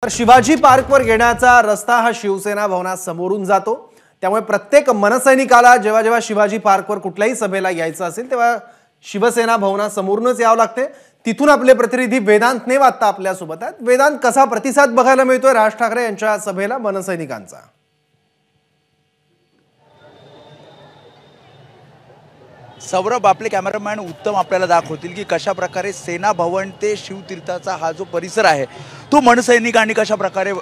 तर शिवाजी पार्कवर येण्याचा रस्ता हा शिवसेना भवनासमोरून जातो। त्यामुळे प्रत्येक मनसैनिकाला जेव्हा जेव्हा शिवाजी पार्कवर कुठल्याही सभेला यायचं असेल तेव्हा शिवसेना भवनासमोरूनच यावं लागते। तिथून आपले प्रतिनिधी वेदांत नेवात्ता आपल्या सोबत आहेत। वेदांत, कसा प्रतिसाद बघायला मिळतोय राज ठाकरे यांच्या सभेला मनसैनिकांचा? सौरभ, आपले कॅमेरामॅन उत्तम आपल्याला दाखवतील की कशा प्रकारे सेना भवन ते शिवतीर्थाचा हा जो परिसर आहे तो मनसैनिकांनी कशा प्रकारे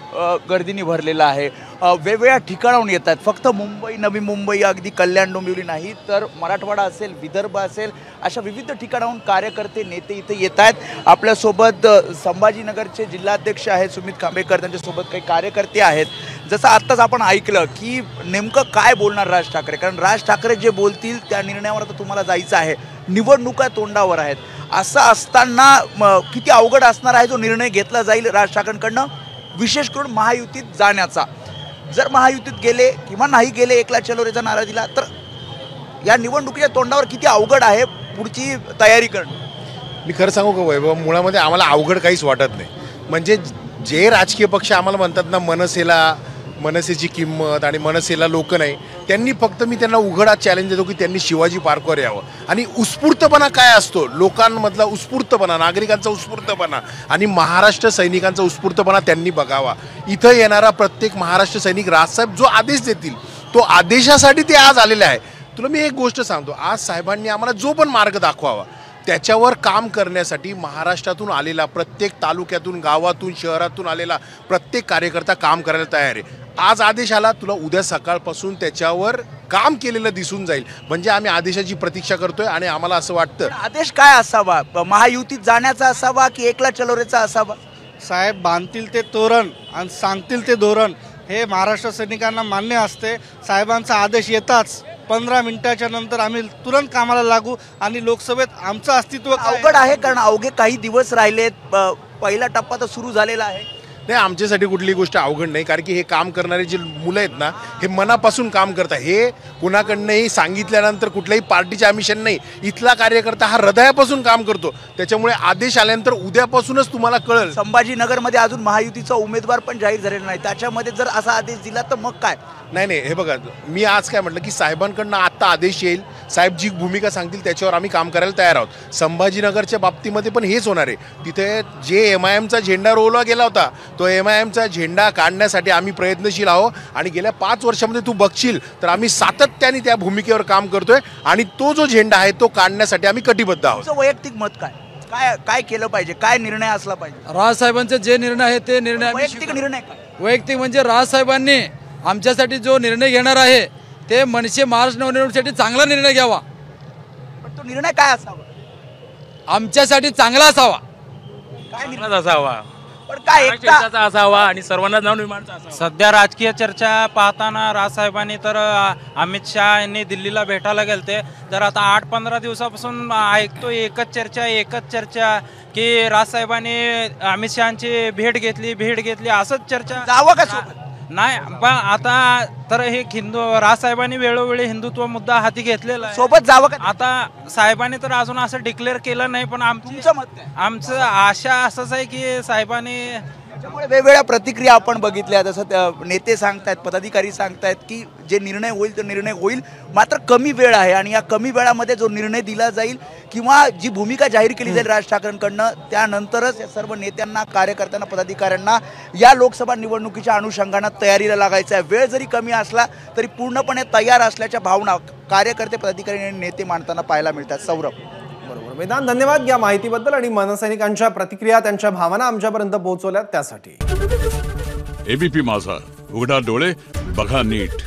गर्दीने भरलेला आहे। वेगवेगळ्या ठिकाणाहून येत आहेत, फक्त मुंबई, नवी मुंबई, अगदी कल्याण डोंबिवली नाही तर मराठवाडा असेल, विदर्भ असेल, अशा विविध ठिकाणाहून कार्यकर्ते नेते इथे येत आहेत। आपल्यासोबत संभाजीनगरचे जिल्हाध्यक्ष आहेत सुमित खांबेकर, त्यांच्यासोबत काही कार्यकर्ते आहेत। जसं आत्ताच आपण ऐकलं की नेमकं काय बोलणार राज ठाकरे, कारण राज ठाकरे जे बोलतील त्या निर्णयावर आता तुम्हाला जायचं आहे। निवडणुका तोंडावर आहेत, असं असताना किती अवघड असणार आहे जो निर्णय घेतला जाईल राज ठाकरेंकडनं, विशेष करून महायुतीत जाण्याचा। जर महायुतीत गेले किंवा नाही गेले, एकला चलोरेचा नारा दिला, तर या निवडणुकीच्या तोंडावर किती अवघड आहे पुढची तयारी करणं। मी खरं सांगू का वैभव, मुळामध्ये आम्हाला अवघड काहीच वाटत नाही। म्हणजे जे राजकीय पक्ष आम्हाला म्हणतात ना मनसेची किंमत आणि मनसेला लोक नाही, त्यांनी फक्त मी त्यांना उघडा चॅलेंज देतो की त्यांनी शिवाजी पार्कवर यावं। आणि उत्स्फूर्तपणा काय असतो, लोकांमधला उत्स्फूर्तपणा, नागरिकांचा उत्स्फूर्तपणा आणि महाराष्ट्र सैनिकांचा उत्स्फूर्तपणा त्यांनी बघावा। इथं येणारा प्रत्येक महाराष्ट्र सैनिक राजसाहेब जो आदेश देतील तो आदेशासाठी ते आज आलेले आहे। तुला मी एक गोष्ट सांगतो, आज साहेबांनी आम्हाला जो पण मार्ग दाखवावा त्याच्यावर काम करण्यासाठी महाराष्ट्रातून आलेला, प्रत्येक तालुक्यातून, गावातून, शहरातून आलेला प्रत्येक कार्यकर्ता काम करायला तयार आहे। आज आदेश आला, तुला उद्या सकाळपासून त्याच्यावर काम केलेलं दिसून जाईल। म्हणजे आम्ही आदेशाची प्रतीक्षा करतोय आणि आम्हाला असं वाटतं, आदेश काय असावा, महायुतीत जाण्याचा असावा की एकला चलोरेचा असावा? साहेब बांधतील ते तोरण आणि सांगतील ते धोरण हे महाराष्ट्र सैनिकांना मान्य असते। साहेबांचा आदेश येताच 15 मिनिटाच्या नंतर आम्ही तुरंत कामाला लागू आणि लोकसभेत आमचं अस्तित्व अवघड आहे, कारण अवघे काही दिवस राहिलेत, पहिला टप्पा तर सुरू झालेला आहे। नाही, आमच्यासाठी कुठली गोष्ट अवघड नाही, कारण की हे काम करणारे जे मुलं आहेत ना, हे मनापासून काम करतात। हे कुणाकडनंही सांगितल्यानंतर कुठल्याही पार्टीचे आमिशन नाही, इथला कार्यकर्ता हा हृदयापासून काम करतो। त्याच्यामुळे आदेश आल्यानंतर उद्यापासूनच तुम्हाला कळेल। संभाजीनगरमध्ये अजून महायुतीचा उमेदवार पण जाहीर झालेला नाही, त्याच्यामध्ये जर असा आदेश दिला तर मग काय? नाही, हे बघा, मी आज काय म्हटलं की साहेबांकडनं आत्ता आदेश येईल, साहेब जी भूमिका सांगतील त्याच्यावर आम्ही काम करायला तयार आहोत। संभाजीनगरच्या बाबतीमध्ये पण हेच होणार आहे। तिथे जे MIMचा झेंडा रोवला गेला होता तो MIMचा झेंडा काढण्यासाठी आम्ही प्रयत्नशील आहोत आणि गेल्या 5 वर्षामध्ये तू बघशील तर आम्ही सातत्याने त्या भूमिकेवर काम करतोय आणि तो जो झेंडा आहे तो काढण्यासाठी आम्ही कटिबद्ध आहोत। तुमचं वैयक्तिक मत काय, काय काय केलं पाहिजे, काय निर्णय असला पाहिजे? राजसाहेबांचे जे निर्णय आहे ते निर्णय वैयक्तिक निर्णय काय? वैयक्तिक म्हणजे राजसाहेबांनी आमच्यासाठी जो निर्णय घेणार आहे ते मनसे महाराष्ट्र नवनिर्माणसाठी चांगला निर्णय घ्यावा। पण तो निर्णय काय असावा? आमच्यासाठी चांगला असावा, काय निर्णय चांगलाच असावा, पण काय एकटा असावा आणि सर्वांना नवनिर्माणचा असावा। सध्या राजकीय चर्चा पाहताना राजसाहेबांनी तर अमित शाह यांनी दिल्लीला भेटायला गेलते, तर आता 8-15 दिवसापासून ऐकतो एकच चर्चा की राजसाहेबांनी अमित शहाची भेट घेतली असंच चर्चा। जावं का सोबत? नाही, पण आता तर हे राजसाहेबांनी वेळोवेळी हिंदुत्व मुद्दा हाती घेतलेला आहे, सोबत जावं का? आता साहेबांनी तर अजून असं डिक्लेअर केलं नाही, पण तुमचं मत काय? आमचं आशा असंच आहे की साहेबांनी। त्यामुळे वेगवेगळ्या प्रतिक्रिया आपण बघितल्या, जसं नेते सांगतायत, पदाधिकारी सांगतायत की जे निर्णय होईल तो निर्णय होईल, मात्र कमी वेळ आहे आणि या कमी वेळामध्ये जो निर्णय दिला जाईल किंवा जी भूमिका जाहीर केली जाईल राज ठाकरेंकडनं, त्यानंतरच या सर्व नेत्यांना, कार्यकर्त्यांना, पदाधिकाऱ्यांना या लोकसभा निवडणुकीच्या अनुषंगानं तयारीला लागायचं आहे। वेळ जरी कमी असला तरी पूर्णपणे तयार असल्याच्या भावना कार्यकर्ते, पदाधिकारी आणि नेते मांडताना पाहायला मिळतात। सौरभ, बरोबर वेदांत, धन्यवाद या माहितीबद्दल आणि मनसैनिकांच्या प्रतिक्रिया, त्यांच्या भावना आमच्यापर्यंत पोहोचवल्यात त्यासाठी। ABP माझा, उघडा डोळे बघा नीट।